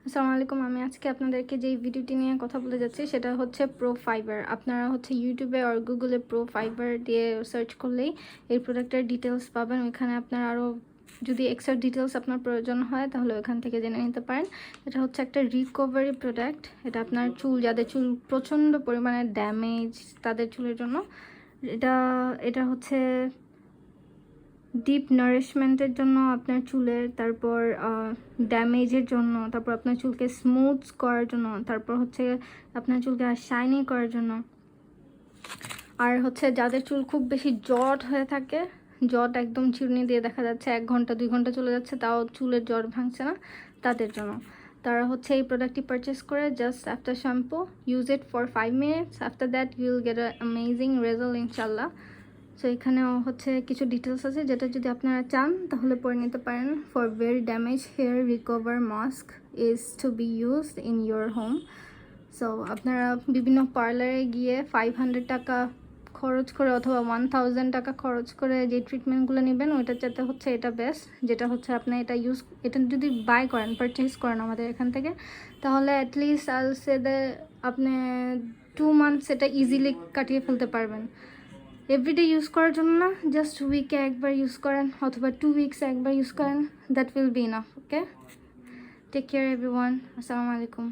আসসালামু আলাইকুম। আমি আজকে আপনাদেরকে যেই ভিডিওটি নিয়ে কথা বলতে যাচ্ছি সেটা হচ্ছে প্রো ফাইবার। আপনারা হচ্ছে ইউটিউবে আর গুগলে প্রো ফাইবার দিয়ে সার্চ করলেই এই প্রোডাক্টের ডিটেলস পাবেন। ওইখানে আপনার আরও যদি এক্সট্রা ডিটেলস আপনার প্রয়োজন হয় তাহলে ওইখান থেকে জেনে নিতে পারেন। এটা হচ্ছে একটা রিকভারি প্রোডাক্ট। এটা আপনার চুল, যাদের চুল প্রচণ্ড পরিমাণে ড্যামেজ তাদের চুলের জন্য এটা এটা হচ্ছে ডিপ নারিশমেন্টের জন্য আপনার চুলের, তারপর ড্যামেজের জন্য, তারপর আপনার চুলকে স্মুথ করার জন্য, তারপর হচ্ছে আপনার চুলকে আর শাইনি করার জন্য। আর হচ্ছে যাদের চুল খুব বেশি জট হয়ে থাকে, জট একদম চিরুনি দিয়ে দেখা যাচ্ছে 1 ঘন্টা 2 ঘন্টা চলে যাচ্ছে তাও চুলের জট ভাঙছে না, তাদের জন্য তারা হচ্ছে এই প্রোডাক্টটি পারচেস করে just after shampoo use it for 5 minutes. After that you will get a amazing result ইনশাল্লাহ। সো এখানেও হচ্ছে কিছু ডিটেলস আছে যেটা যদি আপনারা চান তাহলে পরে নিতে পারেন। For very damage hair recover mask is to be used in your home. So আপনারা বিভিন্ন পার্লারে গিয়ে 500 টাকা খরচ করে অথবা 1000 টাকা খরচ করে যে ট্রিটমেন্টগুলো নেবেন ওইটার চাইতে হচ্ছে এটা বেস্ট। যেটা হচ্ছে আপনি এটা যদি বাই করেন, পারচেস করেন আমাদের এখান থেকে, তাহলে অ্যাটলিস্ট আল সে দে আপনি 2 মান্থস এটা ইজিলি কাটিয়ে ফেলতে পারবেন। এভরিডে ইউজ করার জন্য না, জাস্ট উইকে একবার ইউজ করেন অথবা 2 উইকসে একবার ইউজ করেন, that will be enough. Okay, take care everyone. আসসালামু আলাইকুম।